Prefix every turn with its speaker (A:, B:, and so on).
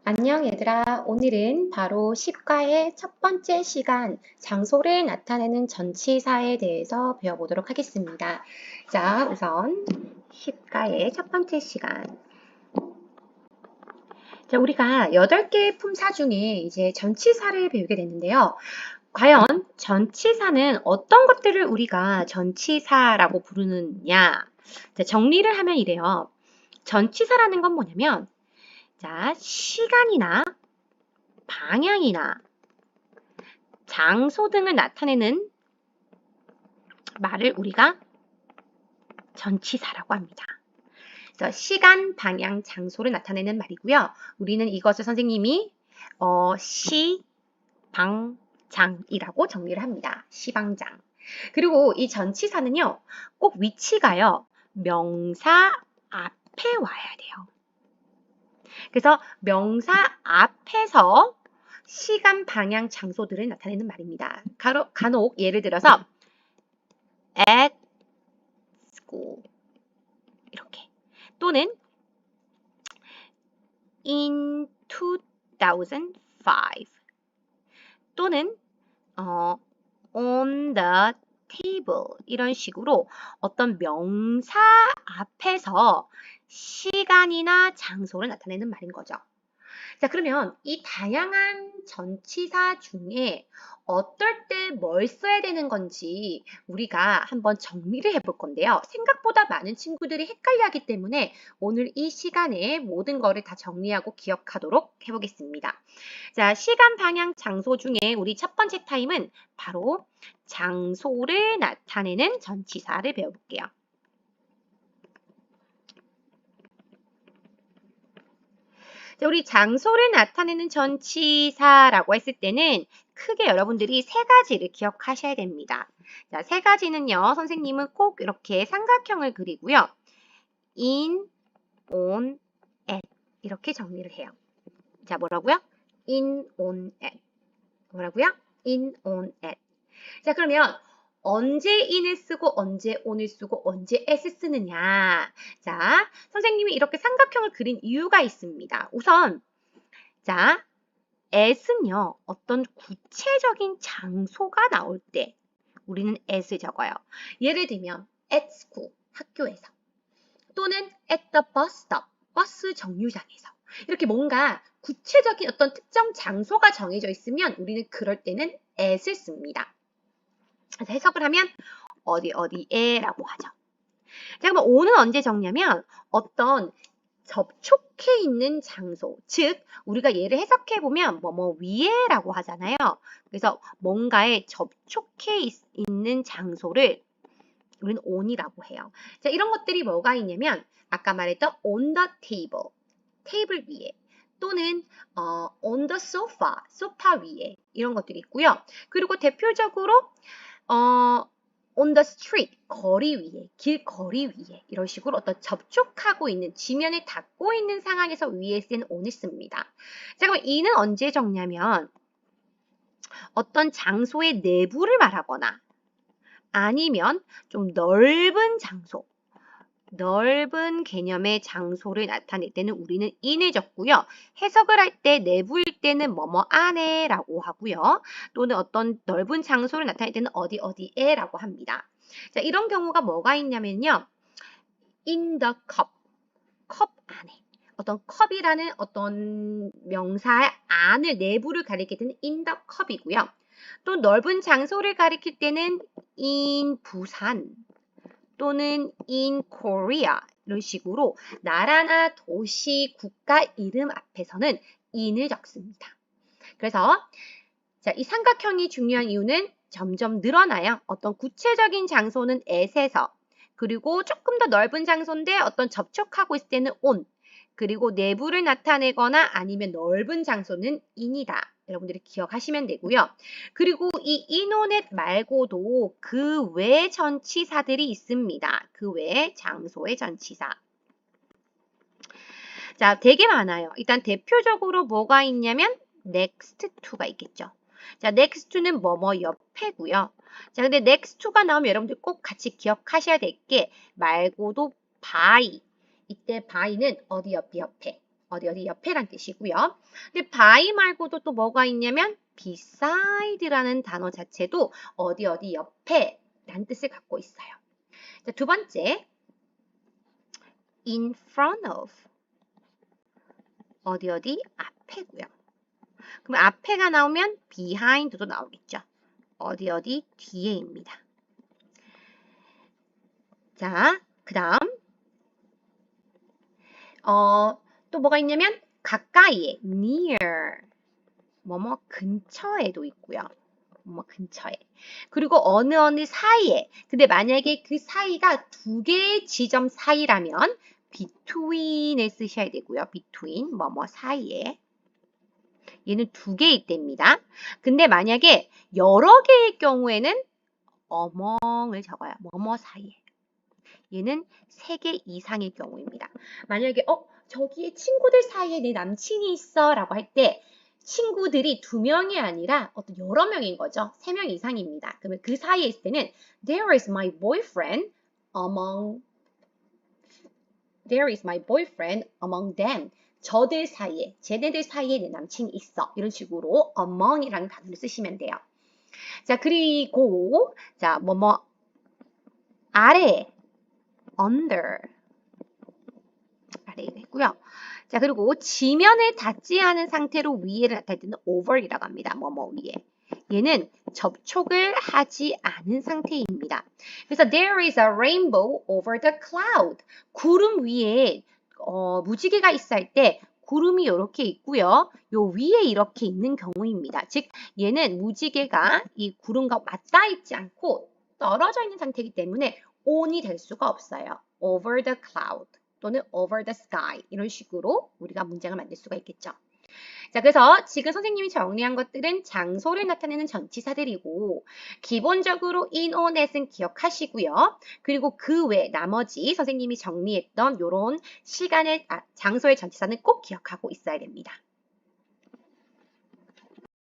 A: 안녕 얘들아. 오늘은 바로 10과의 첫 번째 시간, 장소를 나타내는 전치사에 대해서 배워보도록 하겠습니다. 자, 우선 10과의 첫 번째 시간. 자, 우리가 8개의 품사 중에 이제 전치사를 배우게 됐는데요. 과연 전치사는 어떤 것들을 우리가 전치사라고 부르느냐? 자, 정리를 하면 이래요. 전치사라는 건 뭐냐면, 자, 시간이나 방향이나 장소 등을 나타내는 말을 우리가 전치사라고 합니다. 그래서 시간, 방향, 장소를 나타내는 말이고요. 우리는 이것을 선생님이 시, 방, 장이라고 정리를 합니다. 시방장. 그리고 이 전치사는요, 꼭 위치가요, 명사 앞에 와야 돼요. 그래서 명사 앞에서 시간, 방향, 장소들을 나타내는 말입니다. 간혹 예를 들어서 at school 이렇게 또는 in 2005 또는 on the table 이런 식으로 어떤 명사 앞에서 시간이나 장소를 나타내는 말인 거죠. 자, 그러면 이 다양한 전치사 중에 어떨 때 뭘 써야 되는 건지 우리가 한번 정리를 해볼 건데요. 생각보다 많은 친구들이 헷갈려하기 때문에 오늘 이 시간에 모든 거를 다 정리하고 기억하도록 해보겠습니다. 자, 시간, 방향, 장소 중에 우리 첫 번째 타임은 바로 장소를 나타내는 전치사를 배워볼게요. 자, 우리 장소를 나타내는 전치사라고 했을 때는 크게 여러분들이 세 가지를 기억하셔야 됩니다. 자, 세 가지는요, 선생님은 꼭 이렇게 삼각형을 그리고요. in, on, at 이렇게 정리를 해요. 자, 뭐라고요? in, on, at. 뭐라고요? in, on, at. 자, 그러면 언제 in을 쓰고 언제 on을 쓰고 언제 at 쓰느냐. 자, 선생님이 이렇게 삼각형을 그린 이유가 있습니다. 우선 자, at은요, 어떤 구체적인 장소가 나올 때 우리는 at을 적어요. 예를 들면 at school, 학교에서 또는 at the bus stop, 버스 정류장에서 이렇게 뭔가 구체적인 어떤 특정 장소가 정해져 있으면 우리는 그럴 때는 at을 씁니다. 그래서 해석을 하면 어디에 라고 하죠. 자, 그럼 on은 언제 적냐면 어떤 접촉해 있는 장소, 즉 우리가 얘를 해석해 보면 뭐뭐 위에라고 하잖아요. 그래서 뭔가에 접촉해 있는 장소를 우리는 on이라고 해요. 자, 이런 것들이 뭐가 있냐면 아까 말했던 on the table, 테이블 위에 또는 on the sofa, 소파 위에 이런 것들이 있고요. 그리고 대표적으로 on the street, 거리 위에, 길거리 위에 이런 식으로 어떤 접촉하고 있는, 지면을 닿고 있는 상황에서 위에 쓴 on을 씁니다. 자, 그럼 이는 언제 적냐면 어떤 장소의 내부를 말하거나 아니면 좀 넓은 장소, 넓은 개념의 장소를 나타낼 때는 우리는 in을 적고요. 해석을 할 때 내부일 때는 뭐뭐 안에라고 하고요. 또는 어떤 넓은 장소를 나타낼 때는 어디에라고 합니다. 자, 이런 경우가 뭐가 있냐면요. in the cup, 컵 안에. 어떤 컵이라는 어떤 명사의 안을, 내부를 가리킬 때는 in the cup이고요. 또 넓은 장소를 가리킬 때는 in 부산, 또는 in Korea 이런 식으로 나라나 도시, 국가 이름 앞에서는 in을 적습니다. 그래서 자, 이 삼각형이 중요한 이유는 점점 늘어나요. 어떤 구체적인 장소는 at에서, 그리고 조금 더 넓은 장소인데 어떤 접촉하고 있을 때는 on, 그리고 내부를 나타내거나 아니면 넓은 장소는 in이다. 여러분들이 기억하시면 되고요. 그리고 이 inonet 말고도 그 외 전치사들이 있습니다. 그 외 장소의 전치사. 자, 되게 많아요. 일단 대표적으로 뭐가 있냐면 next to가 있겠죠. 자, next to는 뭐뭐 옆에고요. 자, 근데 next to가 나오면 여러분들 꼭 같이 기억하셔야 될 게 말고도 by. 이때 by는 어디 옆에. 어디 어디 옆에란 뜻이고요. 근데 by 말고도 또 뭐가 있냐면 beside라는 단어 자체도 어디 어디 옆에란 뜻을 갖고 있어요. 자, 두 번째, in front of. 어디 어디 앞에고요. 그럼 앞에가 나오면 behind도 나오겠죠. 어디 어디 뒤에입니다. 자, 그 다음 또 뭐가 있냐면 가까이에 near, 뭐뭐 근처에도 있고요. 뭐뭐 근처에. 그리고 어느 사이에. 근데 만약에 그 사이가 두 개의 지점 사이라면 between을 쓰셔야 되고요. between, 뭐뭐 사이에. 얘는 두 개일 때입니다. 근데 만약에 여러 개의 경우에는 among을 적어요. 뭐뭐 사이에. 얘는 3개 이상의 경우입니다. 만약에 저기에 친구들 사이에 내 남친이 있어 라고 할 때 친구들이 2명이 아니라 어떤 여러 명인 거죠. 3명 이상입니다. 그러면 그 사이에 있을 때는 There is my boyfriend among them. 저들 사이에, 쟤네들 사이에 내 남친이 있어. 이런 식으로 among이라는 단어를 쓰시면 돼요. 자, 그리고 자, 뭐뭐 아래 under 아래에 있고요. 자, 그리고 지면에 닿지 않은 상태로 위에를 나타낼 때는 over이라고 합니다. 뭐뭐 위에. 얘는 접촉을 하지 않은 상태입니다. 그래서 there is a rainbow over the cloud. 구름 위에 무지개가 있어 할 때 구름이 이렇게 있고요. 요 위에 이렇게 있는 경우입니다. 즉 얘는 무지개가 이 구름과 맞닿아 있지 않고 떨어져 있는 상태이기 때문에 on이 될 수가 없어요. over the cloud 또는 over the sky 이런 식으로 우리가 문장을 만들 수가 있겠죠. 자, 그래서 지금 선생님이 정리한 것들은 장소를 나타내는 전치사들이고 기본적으로 in, on, at은 기억하시고요. 그리고 그 외 나머지 선생님이 정리했던 이런 장소의 전치사는 꼭 기억하고 있어야 됩니다.